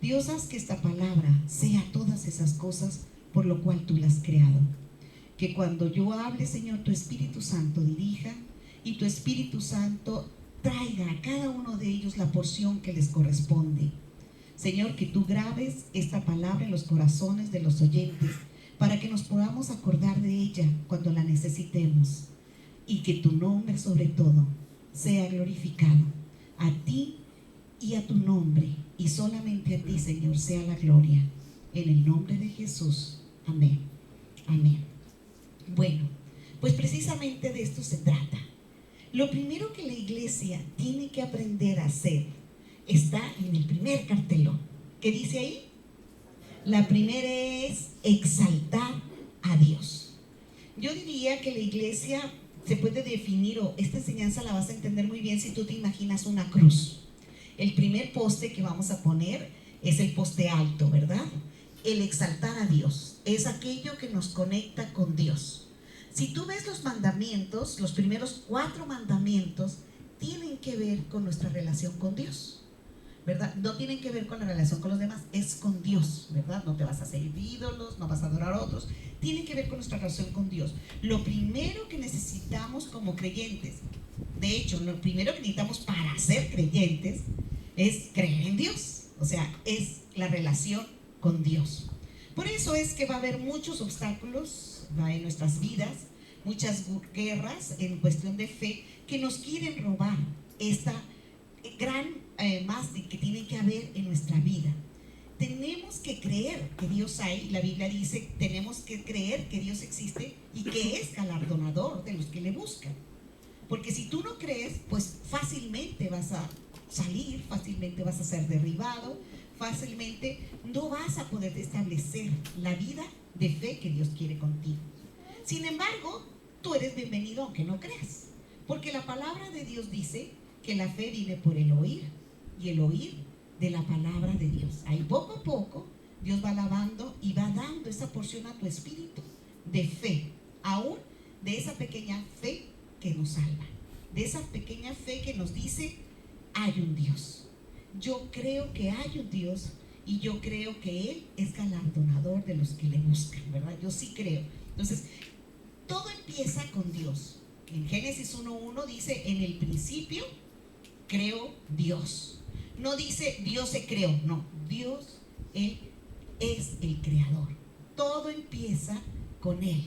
Dios, haz que esta palabra sea todas esas cosas por lo cual tú la has creado. Que cuando yo hable, Señor, tu Espíritu Santo dirija y tu Espíritu Santo traiga a cada uno de ellos la porción que les corresponde. Señor, que tú grabes esta palabra en los corazones de los oyentes para que nos podamos acordar de ella cuando la necesitemos, y que tu nombre sobre todo sea glorificado. A ti y a tu nombre, y solamente a ti, Señor, sea la gloria. En el nombre de Jesús. Amén. Amén. Bueno, pues precisamente de esto se trata. Lo primero que la iglesia tiene que aprender a hacer está en el primer cartelón. ¿Qué dice ahí? La primera es exaltar a Dios. Yo diría que la iglesia se puede definir, o esta enseñanza la vas a entender muy bien si tú te imaginas una cruz. El primer poste que vamos a poner es el poste alto, ¿verdad? El exaltar a Dios es aquello que nos conecta con Dios. Si tú ves los mandamientos, los primeros 4 mandamientos tienen que ver con nuestra relación con Dios, ¿verdad? No tienen que ver con la relación con los demás, es con Dios, ¿verdad? No te vas a hacer ídolos, no vas a adorar a otros, tiene que ver con nuestra relación con Dios. Lo primero que necesitamos como creyentes, de hecho, lo primero que necesitamos para ser creyentes es creer en Dios, o sea, es la relación con Dios. Por eso es que va a haber muchos obstáculos en nuestras vidas, muchas guerras en cuestión de fe que nos quieren robar esta gran más que tiene que haber en nuestra vida. Tenemos que creer que Dios hay. La Biblia dice, tenemos que creer que Dios existe y que es galardonador de los que le buscan. Porque si tú no crees, pues fácilmente vas a salir, fácilmente vas a ser derribado, fácilmente no vas a poder establecer la vida de fe que Dios quiere contigo. Sin embargo, tú eres bienvenido aunque no creas, porque la palabra de Dios dice que la fe viene por el oír, y el oír de la palabra de Dios. Ahí poco a poco Dios va lavando y va dando esa porción a tu espíritu de fe, aún de esa pequeña fe que nos salva, de esa pequeña fe que nos dice, hay un Dios. Yo creo que hay un Dios y yo creo que Él es galardonador de los que le buscan, ¿verdad? Yo sí creo. Entonces, todo empieza con Dios. En Génesis 1:1 dice, en el principio creó Dios. No dice Dios se creó, no, Dios, Él es el creador. Todo empieza con Él.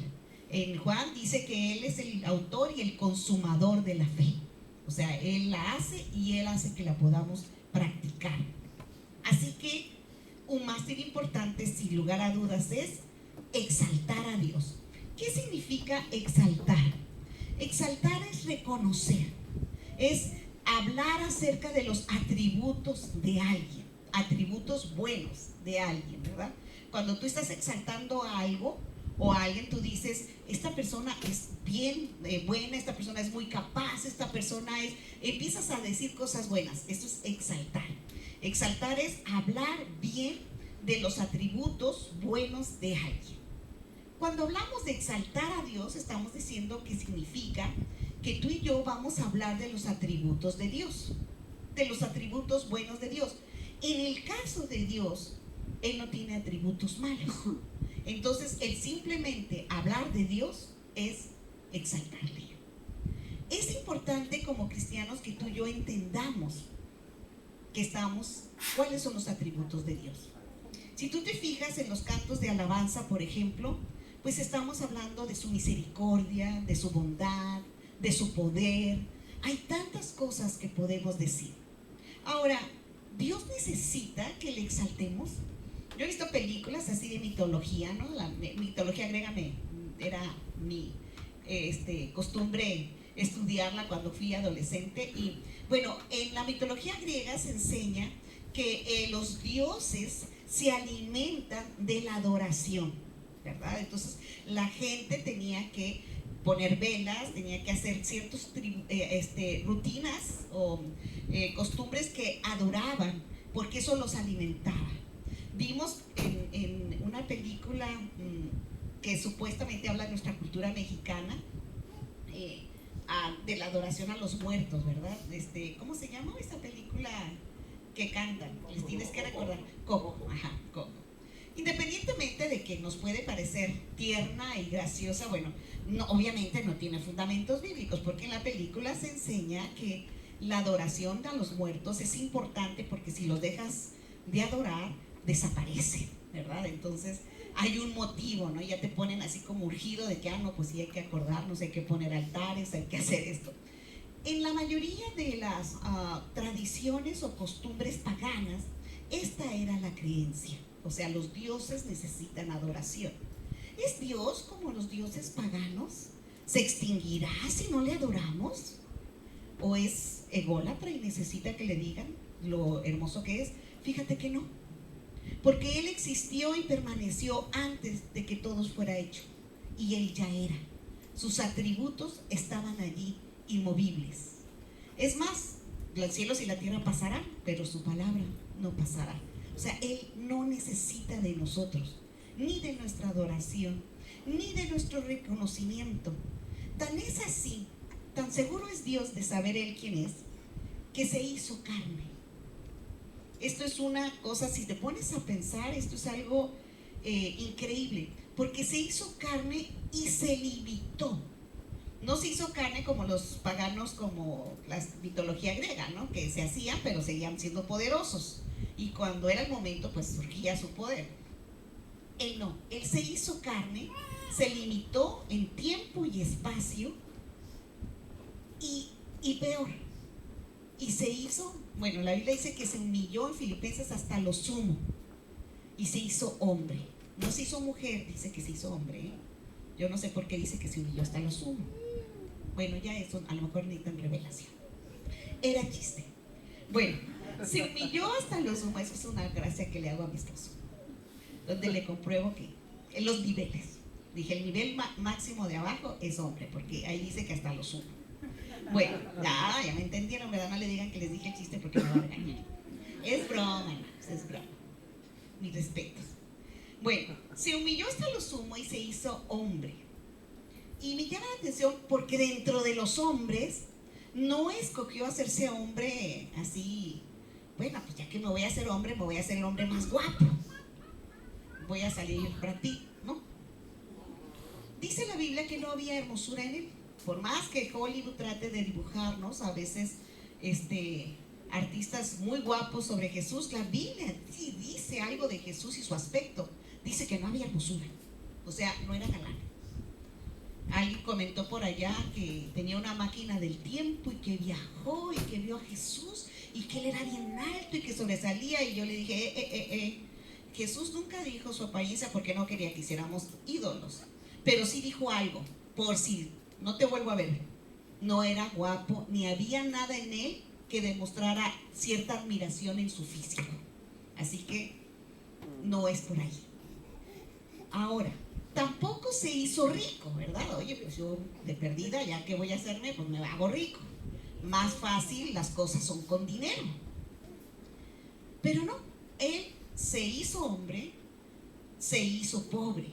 En Juan dice que Él es el autor y el consumador de la fe. O sea, Él la hace y Él hace que la podamos practicar. Así que un máster importante, sin lugar a dudas, es exaltar a Dios. ¿Qué significa exaltar? Exaltar es reconocer, es hablar acerca de los atributos de alguien, atributos buenos de alguien, ¿verdad? Cuando tú estás exaltando a algo o a alguien, tú dices, esta persona es bien buena, esta persona es muy capaz, esta persona es... Empiezas a decir cosas buenas. Esto es exaltar. Exaltar es hablar bien de los atributos buenos de alguien. Cuando hablamos de exaltar a Dios, estamos diciendo que significa que tú y yo vamos a hablar de los atributos de Dios, de los atributos buenos de Dios. En el caso de Dios, Él no tiene atributos malos. Entonces, el simplemente hablar de Dios es exaltarle. Es importante como cristianos que tú y yo entendamos cuáles son los atributos de Dios. Si tú te fijas en los cantos de alabanza, por ejemplo, pues estamos hablando de su misericordia, de su bondad, de su poder. Hay tantas cosas que podemos decir. Ahora, ¿Dios necesita que le exaltemos? Yo he visto películas así de mitología, ¿no? La mitología griega era mi costumbre estudiarla cuando fui adolescente. Y bueno, en la mitología griega se enseña que los dioses se alimentan de la adoración, ¿verdad? Entonces la gente tenía que poner velas, tenía que hacer ciertas rutinas o costumbres que adoraban, porque eso los alimentaba. Vimos en una película que supuestamente habla de nuestra cultura mexicana, de la adoración a los muertos, ¿verdad? ¿Cómo se llama esa película? que cantan, les tienes que recordar. Coco, ajá, Coco. Independientemente de que nos puede parecer tierna y graciosa, bueno, no, obviamente no tiene fundamentos bíblicos, porque en la película se enseña que la adoración a los muertos es importante, porque si los dejas de adorar, desaparecen, ¿verdad? Entonces hay un motivo, ¿no? Ya te ponen así como urgido de que, no, pues sí hay que acordarnos, hay que poner altares, hay que hacer esto. En la mayoría de las tradiciones o costumbres paganas, esta era la creencia. O sea, los dioses necesitan adoración. ¿Es Dios como los dioses paganos? ¿Se extinguirá si no le adoramos? ¿O es ególatra y necesita que le digan lo hermoso que es? Fíjate que no, porque Él existió y permaneció antes de que todo fuera hecho, y Él ya era. Sus atributos estaban allí, inmovibles. Es más, los cielos y la tierra pasarán, pero su palabra no pasará. O sea, Él no necesita de nosotros, ni de nuestra adoración, ni de nuestro reconocimiento. Tan es así, tan seguro es Dios de saber Él quién es, que se hizo carne. Esto es una cosa, si te pones a pensar, esto es algo increíble, porque se hizo carne y se limitó. No se hizo carne como los paganos, como la mitología griega, ¿no? Que se hacían, pero seguían siendo poderosos. Y cuando era el momento, pues surgía su poder. Él no, Él se hizo carne, se limitó en tiempo y espacio, y peor, y se hizo, bueno, la Biblia dice que se humilló en Filipenses hasta lo sumo, y se hizo hombre. No se hizo mujer, dice que se hizo hombre, ¿eh? Yo no sé por qué dice que se humilló hasta lo sumo. Bueno, ya eso a lo mejor necesitan revelación. Era chiste. Bueno, se humilló hasta lo sumo. Eso es una gracia que le hago a mi esposo, donde le compruebo que en los niveles, dije, el nivel máximo de abajo es hombre, porque ahí dice que hasta lo sumo. Bueno, ya me entendieron, ¿verdad? No le digan que les dije el chiste porque me va a regañar. Es broma, hermanos, es broma. Mis respetos. Bueno, se humilló hasta lo sumo y se hizo hombre. Y me llama la atención porque dentro de los hombres no escogió hacerse hombre así. Bueno, pues ya que me voy a hacer hombre, me voy a hacer el hombre más guapo. Voy a salir para ti, ¿no? Dice la Biblia que no había hermosura en él. Por más que Hollywood trate de dibujarnos a veces artistas muy guapos sobre Jesús, la Biblia sí dice algo de Jesús y su aspecto. Dice que no había hermosura, o sea, no era galán. Alguien comentó por allá que tenía una máquina del tiempo y que viajó y que vio a Jesús y que él era bien alto y que sobresalía, y yo le dije, Jesús nunca dijo su apariencia porque no quería que hiciéramos ídolos, pero sí dijo algo, por si no te vuelvo a ver. No era guapo, ni había nada en él que demostrara cierta admiración en su físico. Así que no es por ahí. Ahora, tampoco se hizo rico, ¿verdad? Oye, pues yo de perdida, ya que voy a hacerme, pues me hago rico. Más fácil, las cosas son con dinero. Pero no, Él se hizo hombre, se hizo pobre,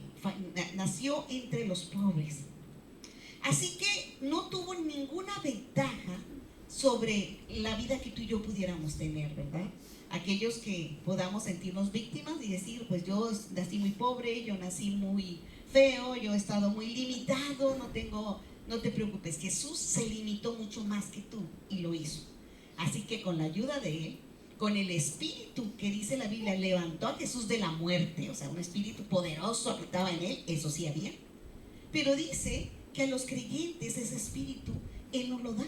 nació entre los pobres. Así que no tuvo ninguna ventaja sobre la vida que tú y yo pudiéramos tener, ¿verdad? Aquellos que podamos sentirnos víctimas y decir, pues yo nací muy pobre, yo nací muy feo, yo he estado muy limitado, no te preocupes. Jesús se limitó mucho más que tú y lo hizo. Así que con la ayuda de Él, con el espíritu que dice la Biblia, levantó a Jesús de la muerte, o sea, un espíritu poderoso habitaba en Él, eso sí había. Pero dice que a los creyentes ese espíritu Él nos lo da.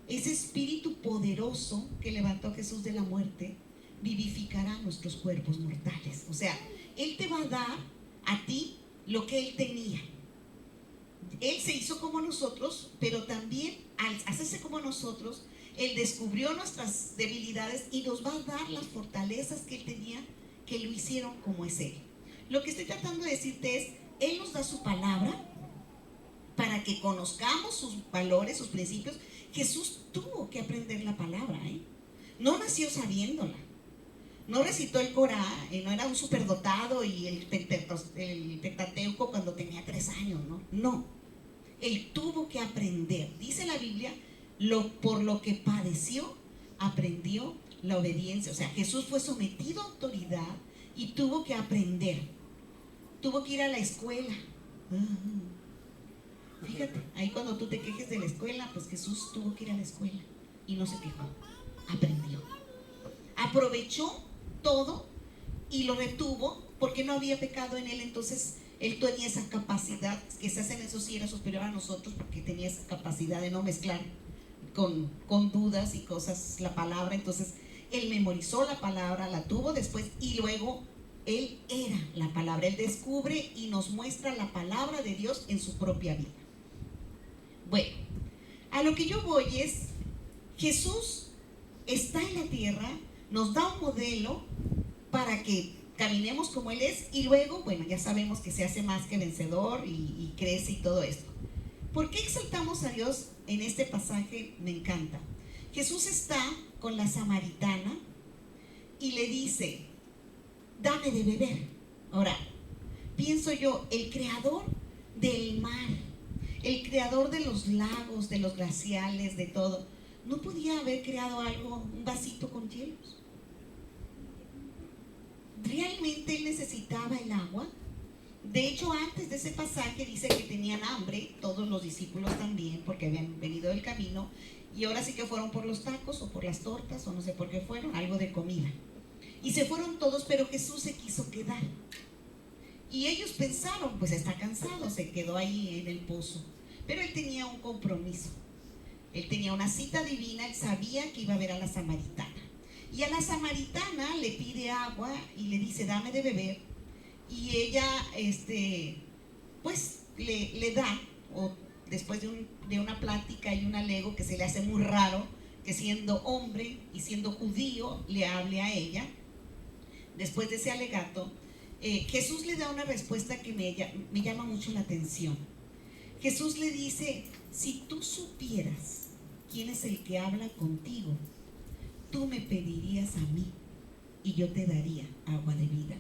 Ese espíritu poderoso que levantó a Jesús de la muerte vivificará nuestros cuerpos mortales. O sea, Él te va a dar a ti lo que Él tenía. Él se hizo como nosotros, pero también al hacerse como nosotros, Él descubrió nuestras debilidades y nos va a dar las fortalezas que Él tenía, que lo hicieron como es Él. Lo que estoy tratando de decirte es, Él nos da su palabra para que conozcamos sus valores, sus principios. Jesús tuvo que aprender la palabra, no nació sabiéndola, no recitó el Corán, no era un superdotado y el Pentateuco cuando tenía 3 años, no, Él tuvo que aprender. Dice la Biblia, por lo que padeció, aprendió la obediencia. O sea, Jesús fue sometido a autoridad y tuvo que aprender. Tuvo que ir a la escuela. Fíjate, ahí cuando tú te quejes de la escuela, pues Jesús tuvo que ir a la escuela y no se quejó. Aprendió. Aprovechó todo y lo retuvo porque no había pecado en él. Entonces él tenía esa capacidad, quizás en eso sí era superior a nosotros, porque tenía esa capacidad de no mezclar con dudas y cosas la palabra. Entonces él memorizó la palabra, la tuvo después y luego él era la palabra. Él descubre y nos muestra la palabra de Dios en su propia vida. Bueno, a lo que yo voy es, Jesús está en la tierra, nos da un modelo para que caminemos como Él es, y luego, bueno, ya sabemos que se hace más que vencedor y crece y todo esto. ¿Por qué exaltamos a Dios en este pasaje? Me encanta. Jesús está con la samaritana y le dice, dame de beber. Ahora, pienso yo, el creador del mar, el creador de los lagos, de los glaciales, de todo, ¿no podía haber creado algo, un vasito con hielos? ¿Realmente él necesitaba el agua? De hecho, antes de ese pasaje dice que tenían hambre, todos los discípulos también, porque habían venido del camino, y ahora sí que fueron por los tacos o por las tortas, o no sé por qué fueron, algo de comida. Y se fueron todos, pero Jesús se quiso quedar. Y ellos pensaron, pues está cansado, se quedó ahí en el pozo. Pero él tenía un compromiso. Él tenía una cita divina, él sabía que iba a ver a la samaritana. Y a la samaritana le pide agua y le dice, dame de beber. Y ella, pues le da, o después de una plática y un alego que se le hace muy raro, que siendo hombre y siendo judío le hable a ella. Después de ese alegato, Jesús le da una respuesta que me llama mucho la atención. Jesús le dice, si tú supieras quién es el que habla contigo, tú me pedirías a mí y yo te daría agua de vida.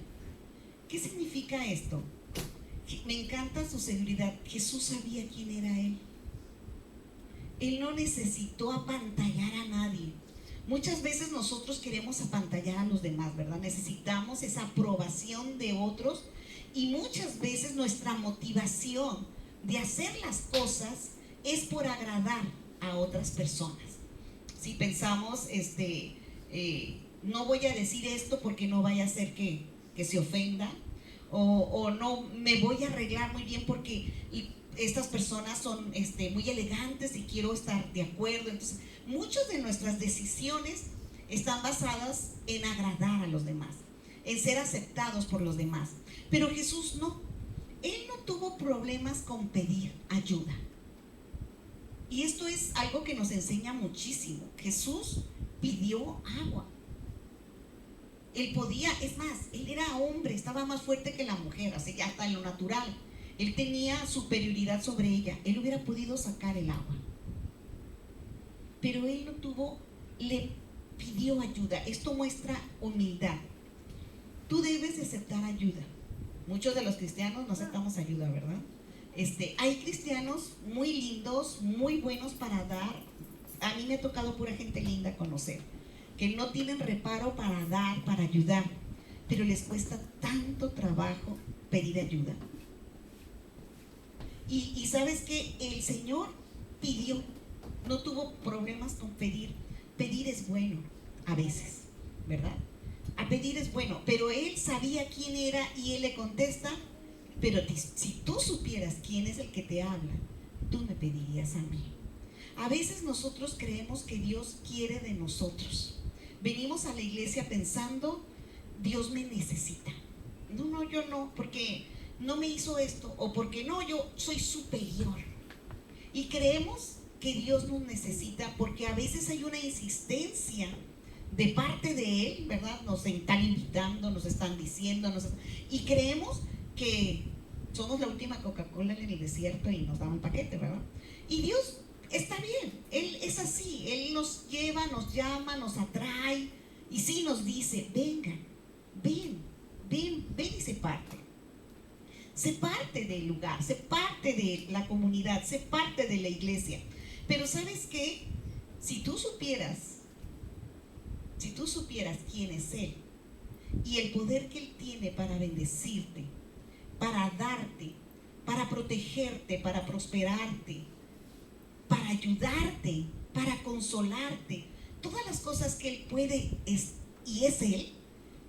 ¿Qué significa esto? Me encanta su seguridad. Jesús sabía quién era Él. Él no necesitó apantallar a nadie. Muchas veces nosotros queremos apantallar a los demás, ¿verdad? Necesitamos esa aprobación de otros, y muchas veces nuestra motivación de hacer las cosas es por agradar a otras personas. Si pensamos, no voy a decir esto porque no vaya a ser que se ofenda, o no me voy a arreglar muy bien porque estas personas son muy elegantes y quiero estar de acuerdo. Entonces, muchas de nuestras decisiones están basadas en agradar a los demás, en ser aceptados por los demás. Pero Jesús no. Él no tuvo problemas con pedir ayuda. Y esto es algo que nos enseña muchísimo. Jesús pidió agua. Él podía, es más, él era hombre, estaba más fuerte que la mujer, así ya hasta en lo natural. Él tenía superioridad sobre ella. Él hubiera podido sacar el agua. Pero él no tuvo, le pidió ayuda. Esto muestra humildad. Tú debes de aceptar ayuda. Muchos de los cristianos no aceptamos ayuda, ¿verdad? Hay cristianos muy lindos, muy buenos para dar. A mí me ha tocado pura gente linda conocer, que no tienen reparo para dar, para ayudar, pero les cuesta tanto trabajo pedir ayuda. Y ¿sabes qué? El Señor pidió, no tuvo problemas con pedir. Pedir es bueno a veces, ¿verdad? A pedir es bueno, pero Él sabía quién era y Él le contesta, pero si tú supieras quién es el que te habla, tú me pedirías a mí. A veces nosotros creemos que Dios quiere de nosotros. Venimos a la iglesia pensando, Dios me necesita. No, yo no, porque no me hizo esto, o porque no, yo soy superior. Y creemos que Dios nos necesita porque a veces hay una insistencia de parte de Él, ¿verdad? Nos están invitando, nos están diciendo, y creemos que somos la última Coca-Cola en el desierto y nos dan un paquete, ¿verdad? Y Dios está bien, Él es así, Él nos lleva, nos llama, nos atrae, y sí nos dice, venga, ven y sé parte del lugar, sé parte de la comunidad, sé parte de la iglesia. Pero ¿sabes qué? Si tú supieras si tú supieras quién es Él y el poder que Él tiene para bendecirte, para darte, para protegerte, para prosperarte, para ayudarte, para consolarte, todas las cosas que Él puede y es Él,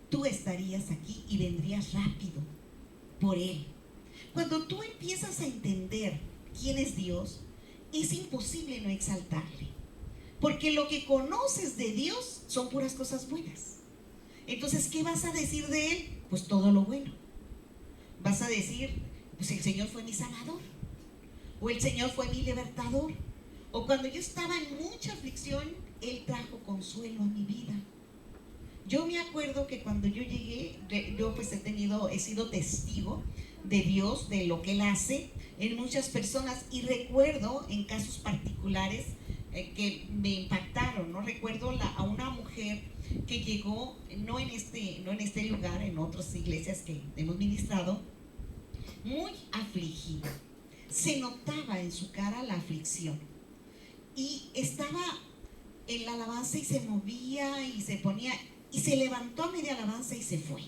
tú estarías aquí y vendrías rápido por Él. Cuando tú empiezas a entender quién es Dios, es imposible no exaltarle, porque lo que conoces de Dios son puras cosas buenas. Entonces, ¿qué vas a decir de Él? Pues todo lo bueno. Vas a decir, pues el Señor fue mi sanador, o el Señor fue mi libertador, o cuando yo estaba en mucha aflicción, Él trajo consuelo a mi vida. Yo me acuerdo que cuando yo llegué, yo pues he sido testigo de Dios, de lo que Él hace en muchas personas, y recuerdo en casos particulares que me impactaron, ¿no? Recuerdo a una mujer que llegó, no en este lugar, en otras iglesias que hemos ministrado, muy afligida. Se notaba en su cara la aflicción, y estaba en la alabanza y se movía y se ponía, y se levantó a media alabanza y se fue.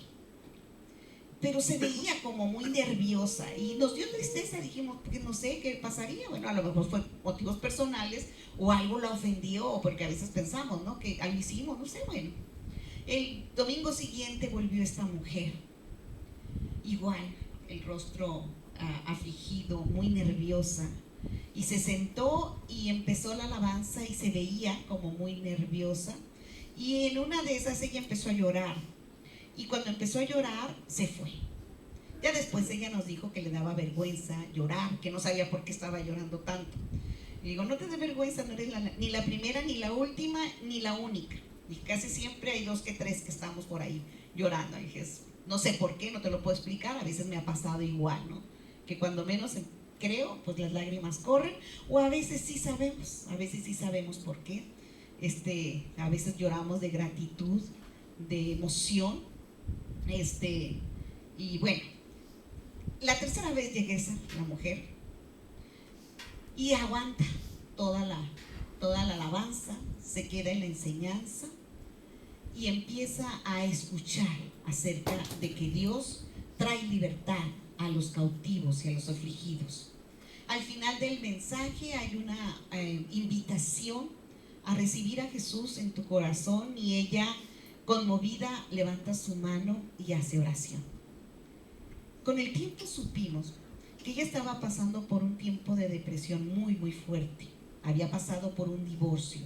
Pero se veía como muy nerviosa y nos dio tristeza. Dijimos, porque no sé qué pasaría. Bueno, a lo mejor fue motivos personales o algo la ofendió, o porque a veces pensamos, ¿no?, que algo hicimos, no sé. Bueno, el domingo siguiente volvió esta mujer, igual, el rostro afligido, muy nerviosa, y se sentó y empezó la alabanza y se veía como muy nerviosa, y en una de esas ella empezó a llorar, y cuando empezó a llorar se fue. Ya después ella nos dijo que le daba vergüenza llorar, que no sabía por qué estaba llorando tanto. Y digo, no te dé vergüenza, no eres ni la primera, ni la última, ni la única. Y casi siempre hay 2 que 3 que estamos por ahí llorando. Y dije, no sé por qué, no te lo puedo explicar, a veces me ha pasado igual, ¿no? Que cuando menos creo, pues las lágrimas corren, o a veces sí sabemos por qué. A veces lloramos de gratitud, de emoción, y bueno, la tercera vez llega la mujer y aguanta toda la alabanza, se queda en la enseñanza y empieza a escuchar acerca de que Dios trae libertad a los cautivos y a los afligidos. Al final del mensaje hay una invitación a recibir a Jesús en tu corazón, y ella, conmovida, levanta su mano y hace oración. Con el tiempo supimos que ella estaba pasando por un tiempo de depresión muy, muy fuerte. Había pasado por un divorcio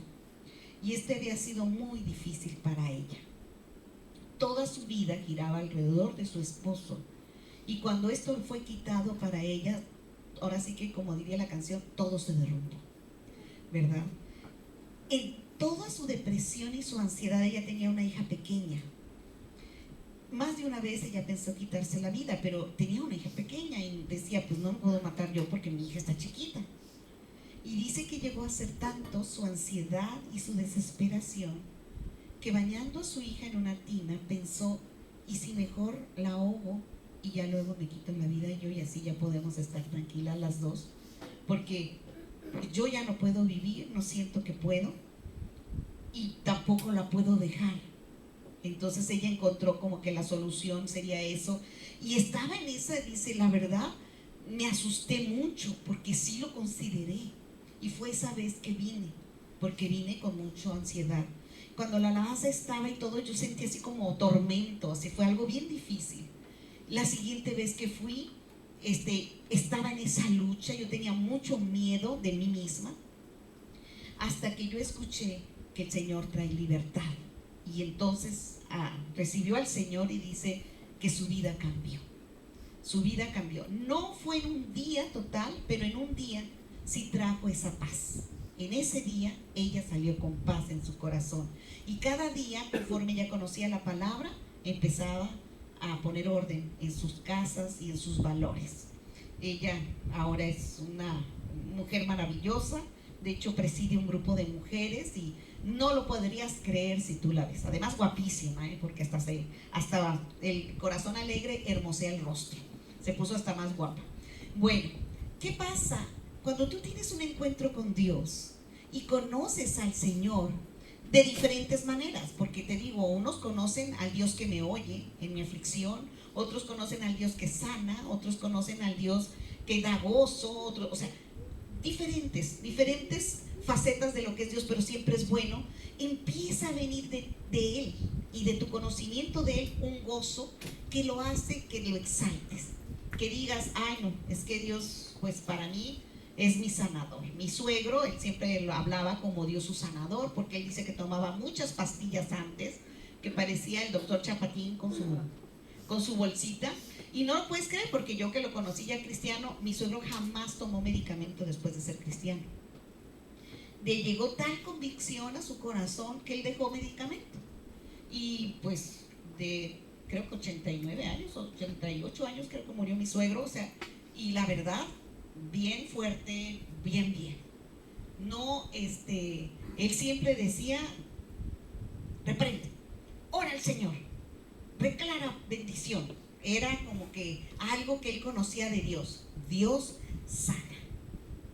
y había sido muy difícil para ella. Toda su vida giraba alrededor de su esposo, y cuando esto fue quitado para ella, ahora sí que, como diría la canción, todo se derrumbó, ¿verdad? En toda su depresión y su ansiedad, ella tenía una hija pequeña. Más de una vez ella pensó quitarse la vida, pero tenía una hija pequeña y decía, pues no me puedo matar yo porque mi hija está chiquita. Y dice que llegó a ser tanto su ansiedad y su desesperación que, bañando a su hija en una tina, pensó, ¿y si mejor la ahogo y ya luego me quito la vida yo, y así ya podemos estar tranquilas las dos? Porque yo ya no puedo vivir, no siento que puedo, y tampoco la puedo dejar. Entonces ella encontró como que la solución sería eso, y estaba en esa, dice, la verdad, me asusté mucho porque sí lo consideré, y fue esa vez que vine, porque vine con mucha ansiedad. Cuando la alabanza estaba y todo, yo sentí así como tormento, así fue algo bien difícil. La siguiente vez que fui, estaba en esa lucha, yo tenía mucho miedo de mí misma, hasta que yo escuché que el Señor trae libertad, y entonces recibió al Señor, y dice que su vida cambió. Su vida cambió. No fue en un día total, pero en un día sí trajo esa paz. En ese día ella salió con paz en su corazón, y cada día, conforme ella conocía la palabra, empezaba a poner orden en sus casas y en sus valores. Ella ahora es una mujer maravillosa. De hecho, preside un grupo de mujeres y no lo podrías creer si tú la ves. Además, guapísima, porque hasta el corazón alegre hermosea el rostro. Se puso hasta más guapa. Bueno, ¿qué pasa? Cuando tú tienes un encuentro con Dios y conoces al Señor, de diferentes maneras, porque te digo, unos conocen al Dios que me oye en mi aflicción, otros conocen al Dios que sana, otros conocen al Dios que da gozo, otros, o sea, diferentes facetas de lo que es Dios, pero siempre es bueno. Empieza a venir de Él y de tu conocimiento de Él un gozo que lo hace que lo exaltes, que digas, ay no, es que Dios pues para mí es mi sanador. Mi suegro, él siempre lo hablaba como Dios su sanador, porque él dice que tomaba muchas pastillas antes, que parecía el doctor Chapatín con su bolsita. Y no lo puedes creer, porque yo que lo conocí ya cristiano, mi suegro jamás tomó medicamento después de ser cristiano. Llegó tal convicción a su corazón que él dejó medicamento. Y pues creo que 89 años, 88 años creo que murió mi suegro, o sea, y la verdad, bien fuerte, bien. No, él siempre decía, reprende, ora al Señor, declara bendición. Era como que algo que él conocía de Dios. Dios sana,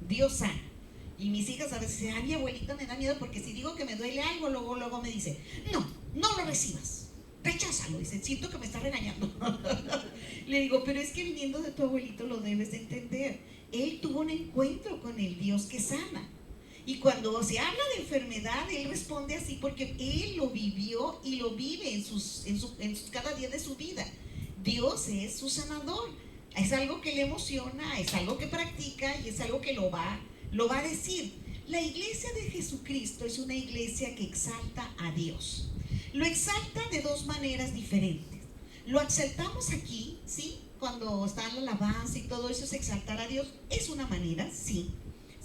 Dios sana. Y mis hijas a veces dicen, ay, mi abuelita me da miedo porque si digo que me duele algo, luego me dice, no lo recibas, recházalo. Dice, siento que me está regañando. Le digo, pero es que viniendo de tu abuelito lo debes de entender. Él tuvo un encuentro con el Dios que sana. Y cuando se habla de enfermedad, él responde así porque él lo vivió y lo vive en cada día de su vida. Dios es su sanador. Es algo que le emociona, es algo que practica y es algo que lo va a decir. La iglesia de Jesucristo es una iglesia que exalta a Dios. Lo exalta de dos maneras diferentes. Lo exaltamos aquí, ¿sí? Cuando está la alabanza y todo eso es exaltar a Dios. Es una manera, sí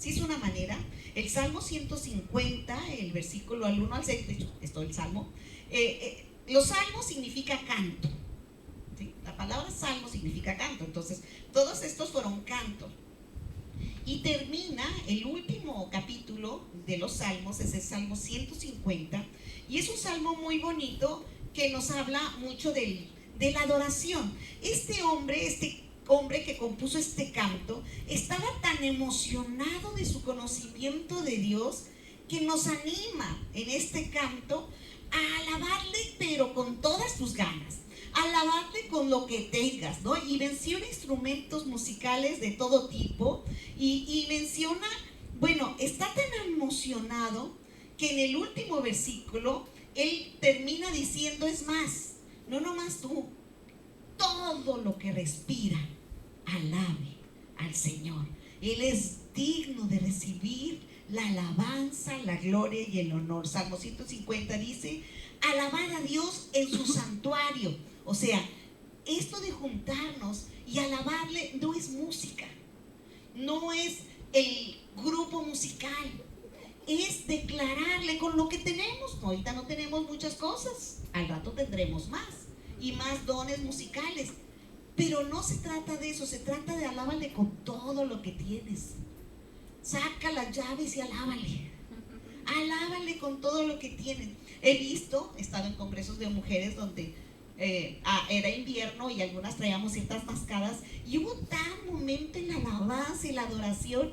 es una manera. El Salmo 150, el versículo al 1 al 6, de hecho, esto es el Salmo. Los salmos significa canto, ¿sí? La palabra salmo significa canto. Entonces, todos estos fueron cantos. Y termina el último capítulo de los salmos, es el Salmo 150, y es un salmo muy bonito que nos habla mucho de la adoración. Este hombre que compuso este canto estaba tan emocionado de su conocimiento de Dios que nos anima en este canto a alabarle, pero con todas tus ganas, alabarle con lo que tengas, ¿no? Y menciona instrumentos musicales de todo tipo y menciona, bueno, está tan emocionado que en el último versículo él termina diciendo, es más, no nomás tú, todo lo que respira, alabe al Señor. Él es digno de recibir la alabanza, la gloria y el honor. Salmo 150 dice, alabar a Dios en su santuario. O sea, esto de juntarnos y alabarle no es música, no es el grupo musical, es declararle con lo que tenemos. Ahorita no tenemos muchas cosas, al rato tendremos más y más dones musicales, pero no se trata de eso, se trata de alábale con todo lo que tienes. Saca las llaves y alábale con todo lo que tienes. He estado en congresos de mujeres donde era invierno y algunas traíamos ciertas mascadas y hubo tal momento en la alabanza y la adoración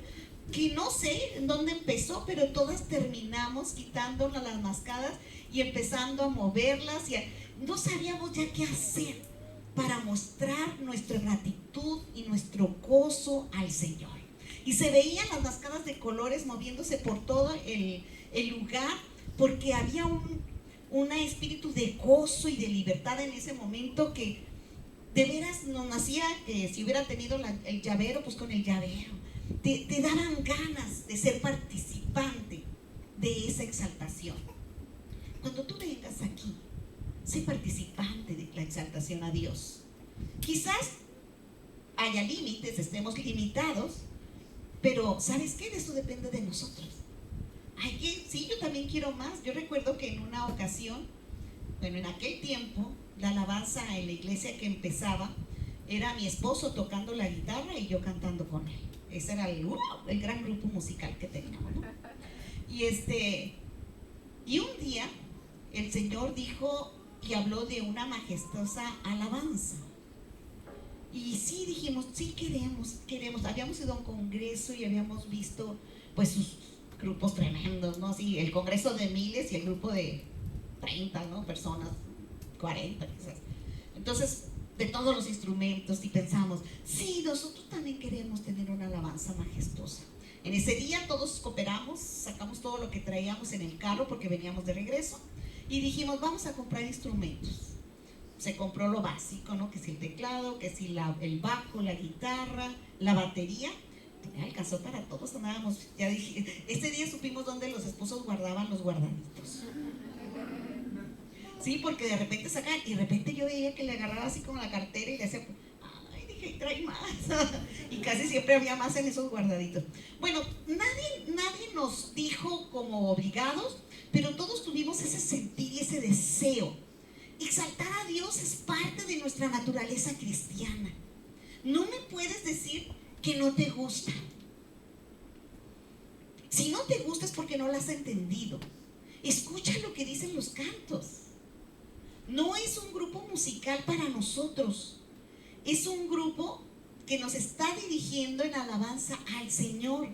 que no sé en dónde empezó, pero todas terminamos quitándonos las mascadas y empezando a moverlas no sabíamos ya qué hacer para mostrar nuestra gratitud y nuestro gozo al Señor. Y se veían las mascadas de colores moviéndose por todo el lugar, porque había un espíritu de gozo y de libertad en ese momento que de veras nos hacía que si hubiera tenido el llavero, pues con el llavero. Te daban ganas de ser participante de esa exaltación. Cuando tú vengas aquí, sé participante de la exaltación a Dios. Quizás haya límites, estemos limitados, pero ¿sabes qué? De eso depende de nosotros. Sí, yo también quiero más. Yo recuerdo que en una ocasión, bueno, en aquel tiempo, la alabanza en la iglesia que empezaba era mi esposo tocando la guitarra y yo cantando con él. Ese era el gran grupo musical que teníamos, ¿no? Y un día el Señor dijo y habló de una majestuosa alabanza. Y sí dijimos, sí queremos. Habíamos ido a un congreso y habíamos visto pues grupos tremendos, ¿no? Sí, el congreso de miles y el grupo de 30, ¿no? Personas, 40 quizás. Entonces, de todos los instrumentos, y pensamos, sí, nosotros también queremos tener una alabanza majestuosa. En ese día todos cooperamos, sacamos todo lo que traíamos en el carro porque veníamos de regreso y dijimos, vamos a comprar instrumentos. Se compró lo básico, ¿no? Que si el teclado, que si el bajo, la guitarra, la batería. Me alcanzó para todos, andábamos, ya dije, ese día supimos dónde los esposos guardaban los guardaditos. Sí, porque de repente sacan, y de repente yo veía que le agarraba así como la cartera y le hacía, ay, dije, trae más. Y casi siempre había más en esos guardaditos. Bueno, nadie nos dijo como obligados, pero todos tuvimos ese sentir y ese deseo. Exaltar a Dios es parte de nuestra naturaleza cristiana. No me puedes decir que no te gusta. Si no te gusta es porque no lo has entendido. Escucha lo que dicen los cantos. No es un grupo musical para nosotros. Es un grupo que nos está dirigiendo en alabanza al Señor.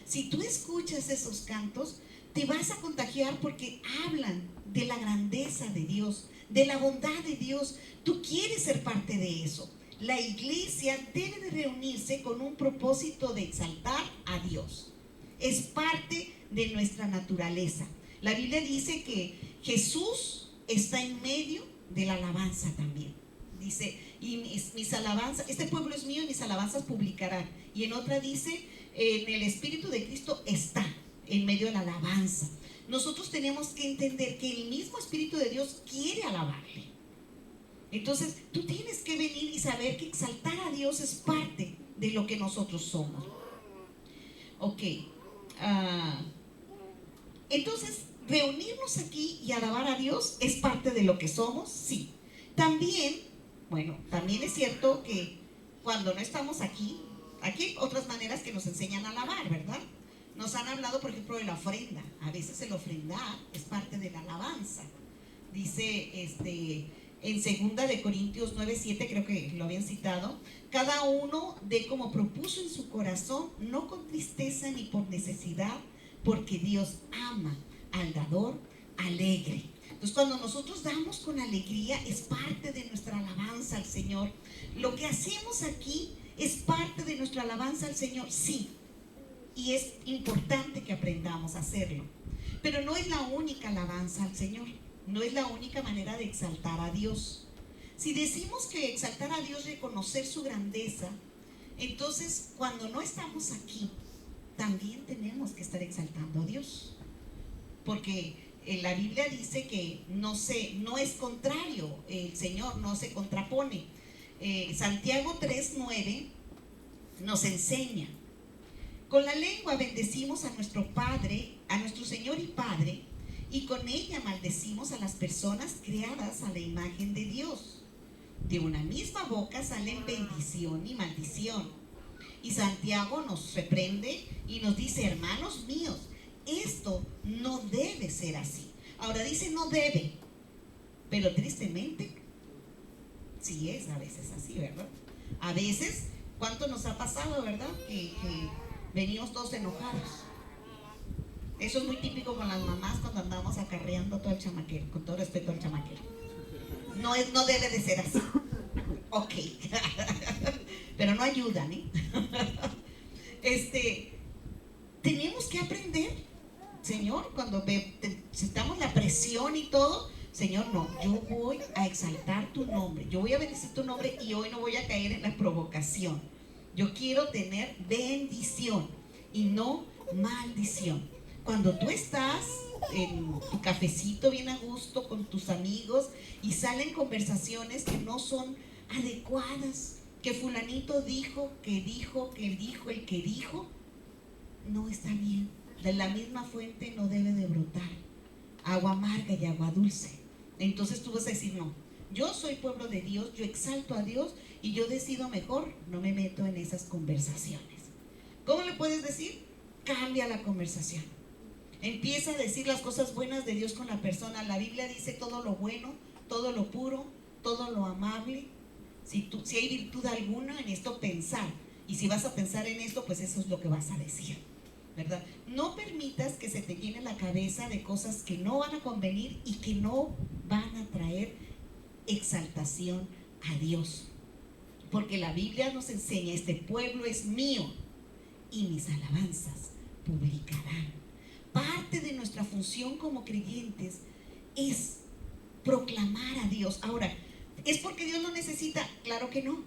Si tú escuchas esos cantos, te vas a contagiar porque hablan de la grandeza de Dios, de la bondad de Dios. Tú quieres ser parte de eso. La iglesia debe de reunirse con un propósito de exaltar a Dios. Es parte de nuestra naturaleza. La Biblia dice que Jesús está en medio de la alabanza también. Dice, y mis alabanzas, este pueblo es mío y mis alabanzas publicarán. Y en otra dice, en el Espíritu de Cristo está en medio de la alabanza. Nosotros tenemos que entender que el mismo Espíritu de Dios quiere alabarle. Entonces, tú tienes que venir y saber que exaltar a Dios es parte de lo que nosotros somos. Ok. Entonces, reunirnos aquí y alabar a Dios es parte de lo que somos, sí. También, bueno, también es cierto que cuando no estamos aquí hay otras maneras que nos enseñan a alabar, ¿verdad? Nos han hablado, por ejemplo, de la ofrenda. A veces el ofrendar es parte de la alabanza. Dice, en 2 Corintios 9:7, creo que lo habían citado, cada uno dé como propuso en su corazón, no con tristeza ni por necesidad, porque Dios ama al dador alegre. Entonces, cuando nosotros damos con alegría, es parte de nuestra alabanza al Señor. Lo que hacemos aquí es parte de nuestra alabanza al Señor, sí, y es importante que aprendamos a hacerlo, pero no es la única alabanza al Señor. No es la única manera de exaltar a Dios. Si decimos que exaltar a Dios, reconocer su grandeza, entonces cuando no estamos aquí, también tenemos que estar exaltando a Dios. Porque la Biblia dice que no es contrario, el Señor no se contrapone. Santiago 3:9 nos enseña: con la lengua bendecimos a nuestro Padre, a nuestro Señor y Padre, y con ella maldecimos a las personas creadas a la imagen de Dios. De una misma boca salen bendición y maldición. Y Santiago nos reprende y nos dice: hermanos míos, esto no debe ser así. Ahora dice no debe, pero tristemente sí es a veces así, ¿verdad? A veces, ¿cuánto nos ha pasado, verdad? Que venimos todos enojados. Eso es muy típico con las mamás cuando andamos acarreando todo el chamaquero, con todo respeto al chamaquero. No debe de ser así. Ok. Pero no ayudan, ¿eh? Tenemos que aprender, Señor, cuando sentamos la presión y todo, Señor, no, yo voy a exaltar tu nombre, yo voy a bendecir tu nombre y hoy no voy a caer en la provocación. Yo quiero tener bendición y no maldición. Cuando tú estás en tu cafecito bien a gusto con tus amigos y salen conversaciones que no son adecuadas, que fulanito dijo, que dijo, que dijo, el que dijo, no está bien. De la misma fuente no debe de brotar agua amarga y agua dulce. Entonces tú vas a decir, no, yo soy pueblo de Dios, yo exalto a Dios y yo decido mejor, no me meto en esas conversaciones. ¿Cómo le puedes decir? Cambia la conversación. Empieza a decir las cosas buenas de Dios con la persona. La Biblia dice todo lo bueno, todo lo puro, todo lo amable. Si hay virtud alguna en esto, pensar. Y si vas a pensar en esto, pues eso es lo que vas a decir, ¿verdad? No permitas que se te llene la cabeza de cosas que no van a convenir y que no van a traer exaltación a Dios. Porque la Biblia nos enseña, este pueblo es mío y mis alabanzas publicarán. Parte de nuestra función como creyentes es proclamar a Dios. Ahora, ¿es porque Dios lo necesita? Claro que no.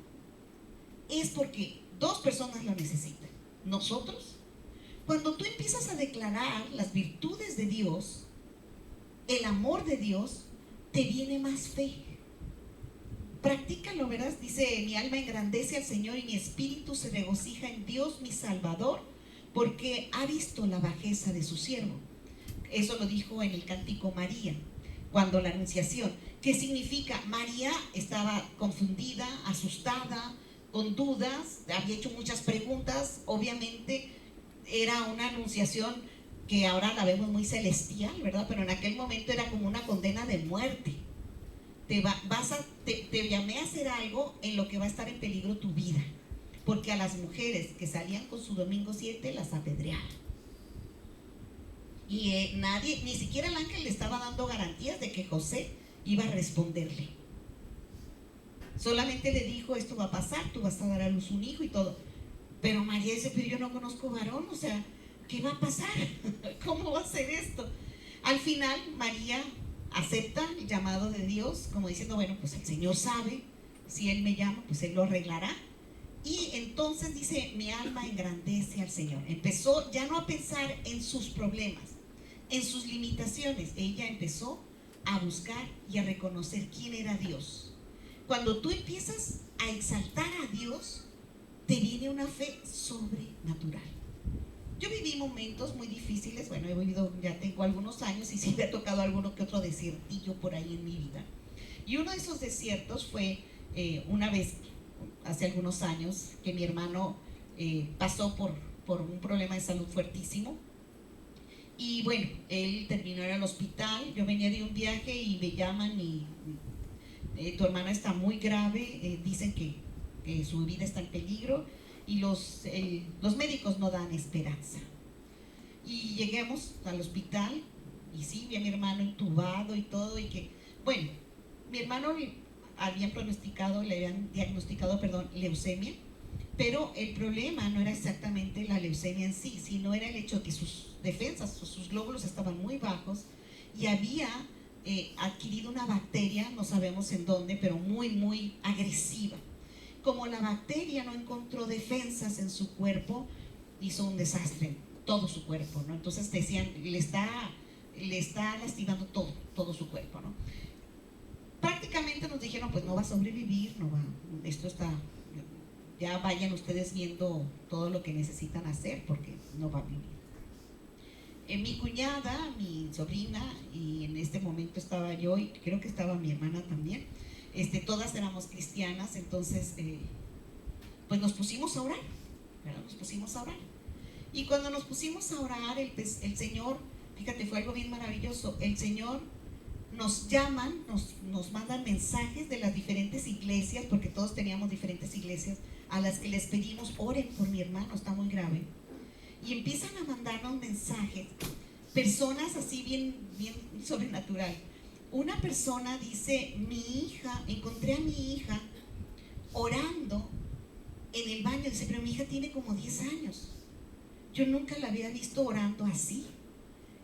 Es porque dos personas lo necesitan. Nosotros, cuando tú empiezas a declarar las virtudes de Dios, el amor de Dios, te viene más fe. Practícalo, verás. Dice, mi alma engrandece al Señor y mi espíritu se regocija en Dios mi Salvador, porque ha visto la bajeza de su siervo. Eso lo dijo en el cántico María, cuando la anunciación. ¿Qué significa? María estaba confundida, asustada, con dudas, había hecho muchas preguntas. Obviamente era una anunciación que ahora la vemos muy celestial, ¿verdad? Pero en aquel momento era como una condena de muerte. Te llamé a hacer algo en lo que va a estar en peligro tu vida, porque a las mujeres que salían con su domingo 7 las apedreaban. Y nadie, ni siquiera el ángel le estaba dando garantías de que José iba a responderle. Solamente le dijo, esto va a pasar, tú vas a dar a luz un hijo y todo. Pero María dice, pero yo no conozco varón, o sea, ¿qué va a pasar? ¿Cómo va a ser esto? Al final María acepta el llamado de Dios, como diciendo, bueno, pues el Señor sabe, si Él me llama, pues Él lo arreglará. Y entonces dice, mi alma engrandece al Señor. Empezó ya no a pensar en sus problemas, en sus limitaciones. Ella empezó a buscar y a reconocer quién era Dios. Cuando tú empiezas a exaltar a Dios, te viene una fe sobrenatural. Yo viví momentos muy difíciles, bueno, he vivido, ya tengo algunos años y sí me ha tocado alguno que otro desiertillo por ahí en mi vida. Y uno de esos desiertos fue una vez, hace algunos años, que mi hermano pasó por un problema de salud fuertísimo. Y bueno, él terminó en el hospital. Yo venía de un viaje y me llaman y tu hermana está muy grave, dicen que su vida está en peligro y los médicos no dan esperanza. Y lleguemos al hospital y sí, vi a mi hermano intubado y todo, y que, bueno, mi hermano le habían diagnosticado, leucemia, pero el problema no era exactamente la leucemia en sí, sino era el hecho de que sus defensas, sus glóbulos estaban muy bajos y había adquirido una bacteria, no sabemos en dónde, pero muy, muy agresiva. Como la bacteria no encontró defensas en su cuerpo, hizo un desastre en todo su cuerpo, ¿no? Entonces decían, le está lastimando todo su cuerpo, ¿no? Prácticamente nos dijeron, pues no va a sobrevivir, no va, esto está, ya vayan ustedes viendo todo lo que necesitan hacer porque no va a vivir. Mi cuñada, mi sobrina, y en este momento estaba yo y creo que estaba mi hermana también, todas éramos cristianas. Entonces pues nos pusimos a orar, ¿verdad? Nos pusimos a orar, y cuando nos pusimos a orar, el Señor, fíjate, fue algo bien maravilloso. El Señor nos llaman, nos mandan mensajes de las diferentes iglesias, porque todos teníamos diferentes iglesias a las que les pedimos, oren por mi hermano, está muy grave. Y empiezan a mandarnos mensajes, personas así bien sobrenatural. Una persona dice, encontré a mi hija orando en el baño. Dice, pero mi hija tiene como 10 años. Yo nunca la había visto orando así.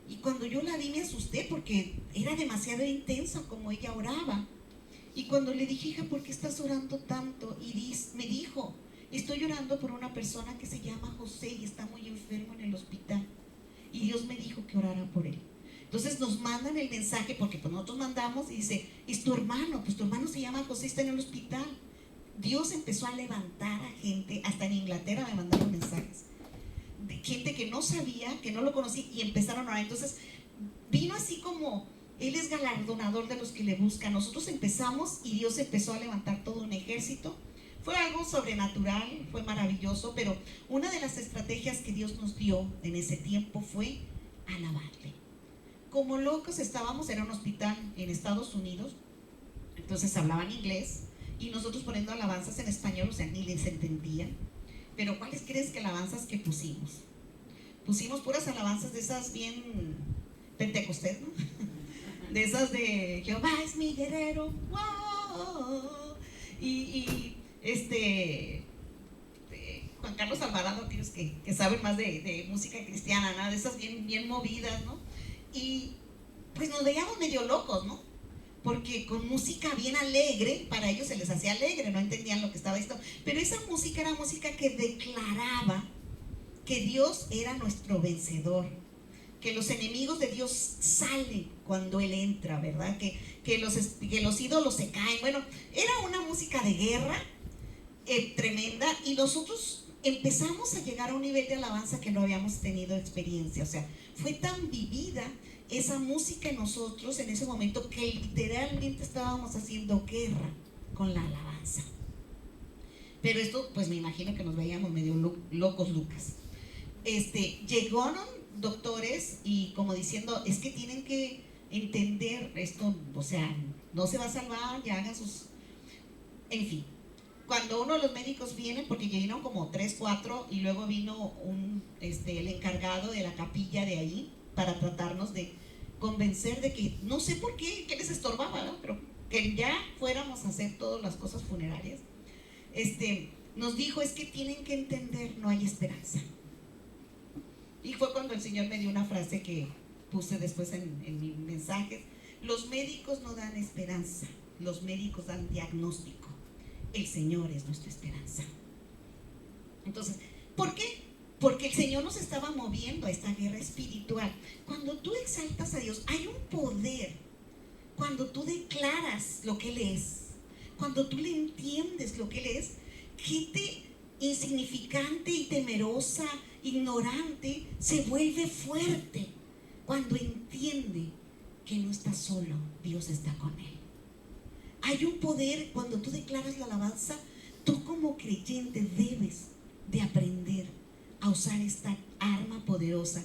Y cuando yo la vi me asusté porque era demasiado intensa como ella oraba. Y cuando le dije, hija, ¿por qué estás orando tanto? Y me dijo, estoy orando por una persona que se llama José y está muy enfermo en el hospital. Y Dios me dijo que orara por él. Entonces nos mandan el mensaje, porque pues nosotros mandamos, y dice, es tu hermano, pues tu hermano se llama José, está en el hospital. Dios empezó a levantar a gente, hasta en Inglaterra me mandaron mensajes, de gente que no sabía, que no lo conocía, y empezaron a orar. Entonces vino así como, Él es galardonador de los que le buscan. Nosotros empezamos y Dios empezó a levantar todo un ejército. Fue algo sobrenatural, fue maravilloso, pero una de las estrategias que Dios nos dio en ese tiempo fue alabarle. Como locos estábamos, era un hospital en Estados Unidos, entonces hablaban inglés y nosotros poniendo alabanzas en español, o sea, ni les entendían. Pero ¿cuáles crees que alabanzas que pusimos? pusimos puras alabanzas de esas bien pentecostés, ¿no? De esas de Jehová es mi guerrero, wow. Y Juan Carlos Alvarado, aquellos que saben más de música cristiana, ¿no? De esas bien movidas, ¿no? Y pues nos veíamos medio locos, ¿no? Porque con música bien alegre, para ellos se les hacía alegre, no entendían lo que estaba esto, pero esa música era música que declaraba que Dios era nuestro vencedor, que los enemigos de Dios salen cuando Él entra, ¿verdad? Que los ídolos se caen. Bueno, era una música de guerra tremenda, y nosotros empezamos a llegar a un nivel de alabanza que no habíamos tenido experiencia. O sea, fue tan vivida esa música en nosotros en ese momento que literalmente estábamos haciendo guerra con la alabanza. Pero esto, pues me imagino que nos veíamos medio locos, Lucas. Llegaron doctores y como diciendo, es que tienen que entender esto, o sea, no se va a salvar, ya hagan sus... En fin, cuando uno de los médicos viene, porque llegaron como 3, 4, y luego vino el encargado de la capilla de ahí para tratarnos de convencer de que, no sé por qué les estorbaba, ¿no? Pero que ya fuéramos a hacer todas las cosas funerarias. Nos dijo, es que tienen que entender, no hay esperanza. Y fue cuando el Señor me dio una frase que puse después en mis mensajes: los médicos no dan esperanza, los médicos dan diagnóstico, el Señor es nuestra esperanza. Entonces, ¿por qué? Porque el Señor nos estaba moviendo a esta guerra espiritual. Cuando tú exaltas a Dios, hay un poder. Cuando tú declaras lo que Él es, cuando tú le entiendes lo que Él es, gente insignificante y temerosa, ignorante, se vuelve fuerte cuando entiende que no está solo, Dios está con él. Hay un poder cuando tú declaras la alabanza. Tú como creyente debes de aprender a usar esta arma poderosa.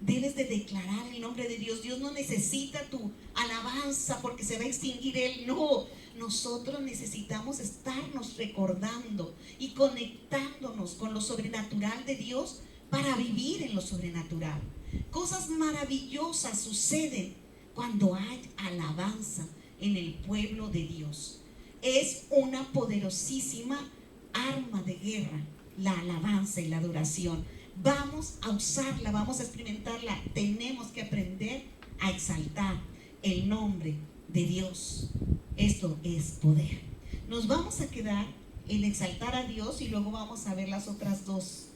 Debes de declarar el nombre de Dios. Dios no necesita tu alabanza porque se va a extinguir Él. No, nosotros necesitamos estarnos recordando y conectándonos con lo sobrenatural de Dios para vivir en lo sobrenatural. Cosas maravillosas suceden cuando hay alabanza en el pueblo de Dios. Es una poderosísima arma de guerra, la alabanza y la adoración. Vamos a usarla, vamos a experimentarla. Tenemos que aprender a exaltar el nombre de Dios. Esto es poder. Nos vamos a quedar en exaltar a Dios y luego vamos a ver las otras dos,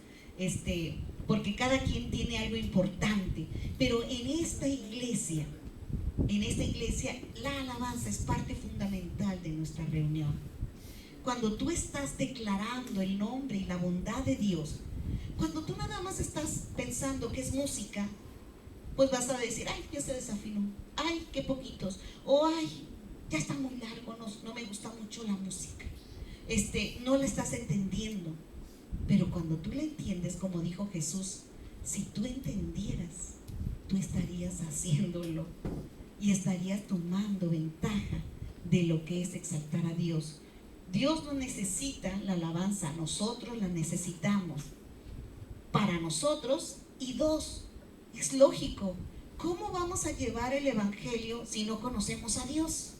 porque cada quien tiene algo importante. Pero en esta iglesia, la alabanza es parte fundamental de nuestra reunión. Cuando tú estás declarando el nombre y la bondad de Dios, cuando tú nada más estás pensando que es música, pues vas a decir, ay, ya se desafinó, ay, qué poquitos, o ay, ya está muy largo, no me gusta mucho la música, no la estás entendiendo. Pero cuando tú la entiendes, como dijo Jesús, si tú entendieras, tú estarías haciéndolo y estarías tomando ventaja de lo que es exaltar a Dios. Dios no necesita la alabanza, nosotros la necesitamos para nosotros. Y dos, es lógico, ¿cómo vamos a llevar el evangelio si no conocemos a Dios?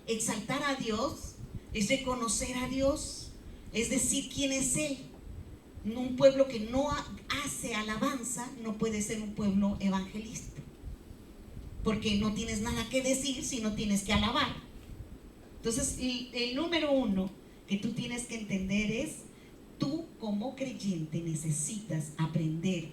Exaltar a Dios es reconocer a Dios, es decir quién es Él. Un pueblo que no hace alabanza no puede ser un pueblo evangelista, porque no tienes nada que decir si no tienes que alabar. Entonces, el número uno que tú tienes que entender es: tú como creyente necesitas aprender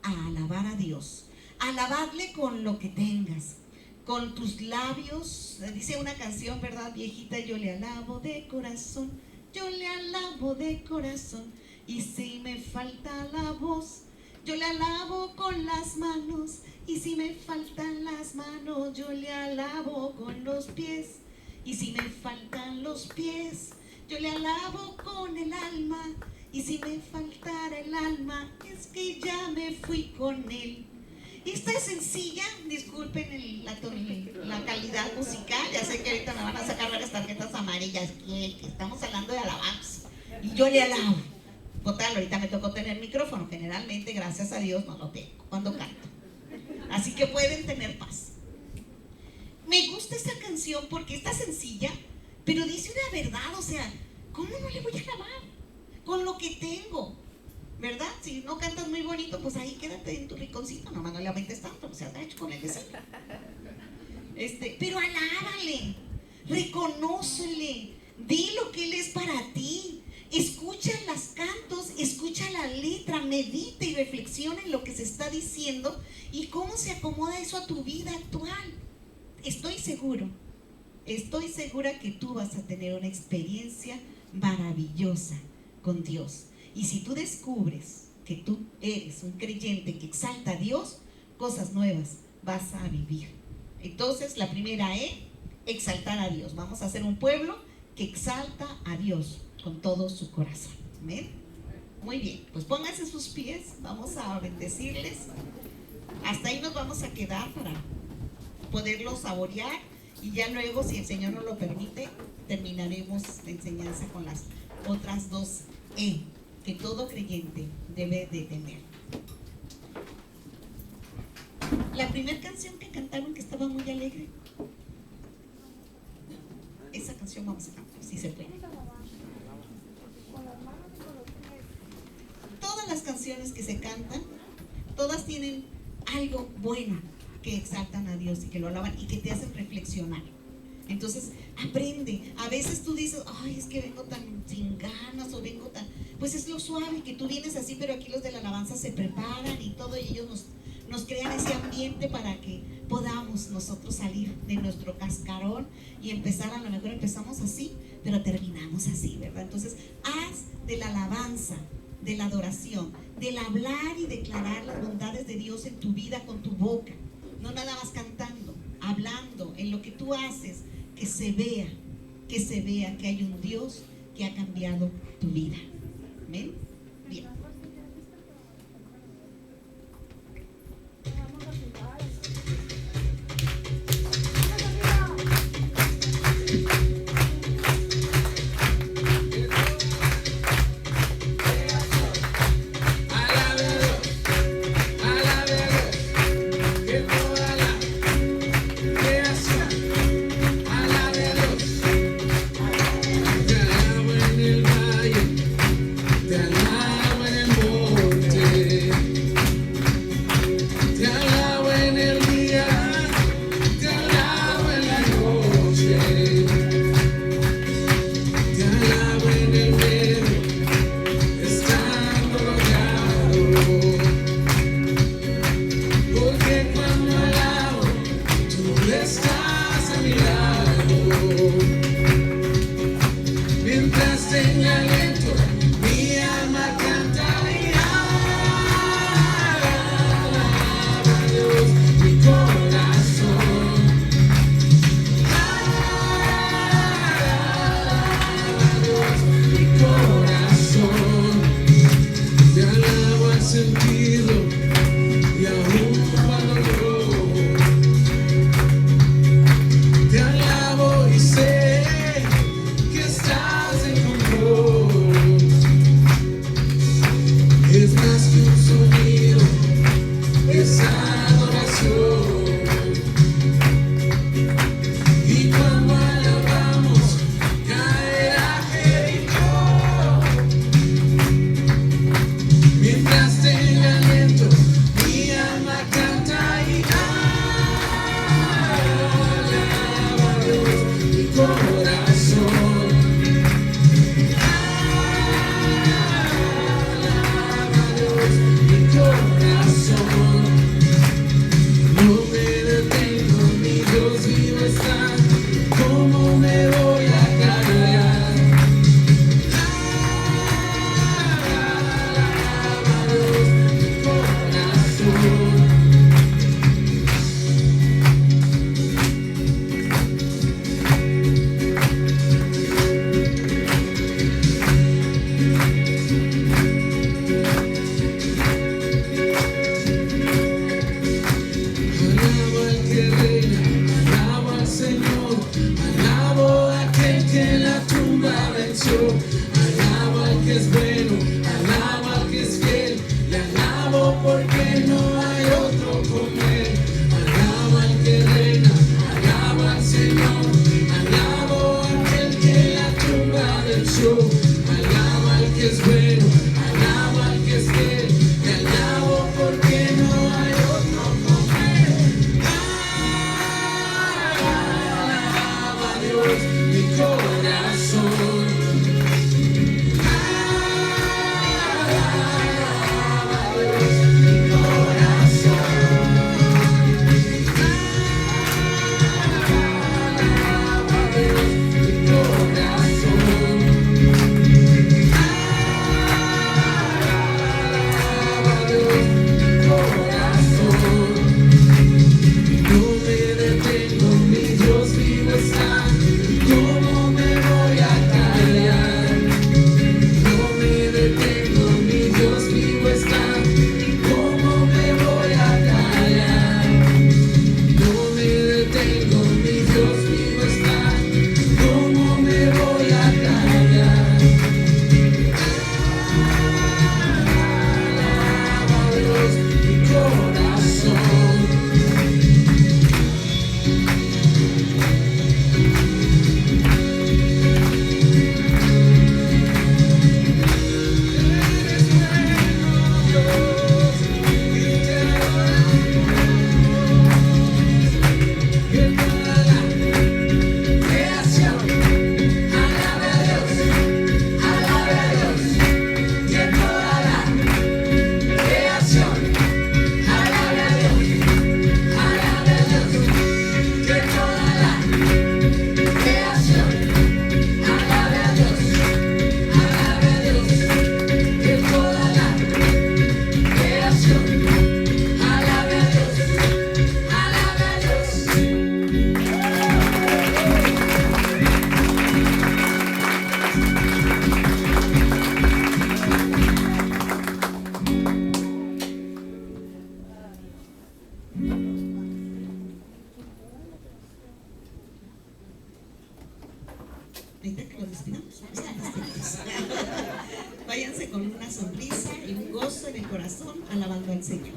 a alabar a Dios. Alabarle con lo que tengas, con tus labios. Dice una canción, ¿verdad? Viejita: yo le alabo de corazón, yo le alabo de corazón. Y si me falta la voz, yo le alabo con las manos. Y si me faltan las manos, yo le alabo con los pies. Y si me faltan los pies, yo le alabo con el alma. Y si me faltara el alma, es que ya me fui con él. Esta es sencilla, disculpen la calidad musical. Ya sé que ahorita me van a sacar varias tarjetas amarillas, que estamos hablando de alabanza. Y yo le alabo. Total, ahorita me tocó tener micrófono. Generalmente, gracias a Dios, no lo tengo cuando canto. Así que pueden tener paz. Me gusta esta canción porque está sencilla, pero dice una verdad. O sea, ¿cómo no le voy a alabar? Con lo que tengo, ¿verdad? Si no cantas muy bonito, pues ahí quédate en tu rinconcito. Nomás no le aumentes tanto, o sea, te ha hecho con el vecino. Pero alábale, reconócele, di lo que Él es para ti. Escucha los cantos, escucha la letra, medita y reflexiona en lo que se está diciendo y cómo se acomoda eso a tu vida actual. Estoy segura que tú vas a tener una experiencia maravillosa con Dios. Y si tú descubres que tú eres un creyente que exalta a Dios, cosas nuevas vas a vivir. Entonces, la primera es exaltar a Dios. Vamos a ser un pueblo que exalta a Dios con todo su corazón. ¿Amén? Muy bien, pues pónganse sus pies, vamos a bendecirles. Hasta ahí nos vamos a quedar para poderlo saborear y ya luego, si el Señor nos lo permite, terminaremos la enseñanza con las otras dos que todo creyente debe de tener. La primera canción que cantaron, que estaba muy alegre, esa canción vamos a cantar, si se puede. Todas las canciones que se cantan, todas tienen algo bueno que exaltan a Dios y que lo alaban y que te hacen reflexionar. Entonces, aprende. A veces tú dices, ay, es que vengo tan sin ganas o vengo tan... Pues es lo suave, que tú vienes así, pero aquí los de la alabanza se preparan y todo, y ellos nos crean ese ambiente para que podamos nosotros salir de nuestro cascarón y empezar. A lo mejor empezamos así, pero terminamos así, ¿verdad? Entonces, haz de la alabanza, de la adoración, del hablar y declarar las bondades de Dios en tu vida con tu boca. No nada más cantando, hablando, en lo que tú haces, que se vea que hay un Dios que ha cambiado tu vida. ¿Amén? Bien. Alabo al que es bueno, alabo hecho. Alaba al que es bueno, alaba al que es fiel, te alabo porque no hay otro como Él. Alaba a Dios mi corazón. Alaba a Dios mi corazón. Alaba a Dios mi corazón. Alaba a Dios mi corazón. No me detengo, mi Dios vivo está. ¿Cómo me voy a callar? No me detengo, mi Dios vivo está. ¿Cómo me voy a callar? No me detengo, mi Dios vivo está. ¿Cómo me voy a callar? Alaba a Dios mi corazón. Eres bueno, Dios, y te adoramos. Que toda la creación alabe a Dios, alabe a Dios. Que toda la creación alabe a Dios, alabe a Dios. Que toda la creación alabe a Dios, alabe a Dios. Que toda la creación alabe a Dios, alabe a Dios. Ahorita que lo despidamos, están despedidos. Váyanse con una sonrisa y un gozo en el corazón alabando al Señor.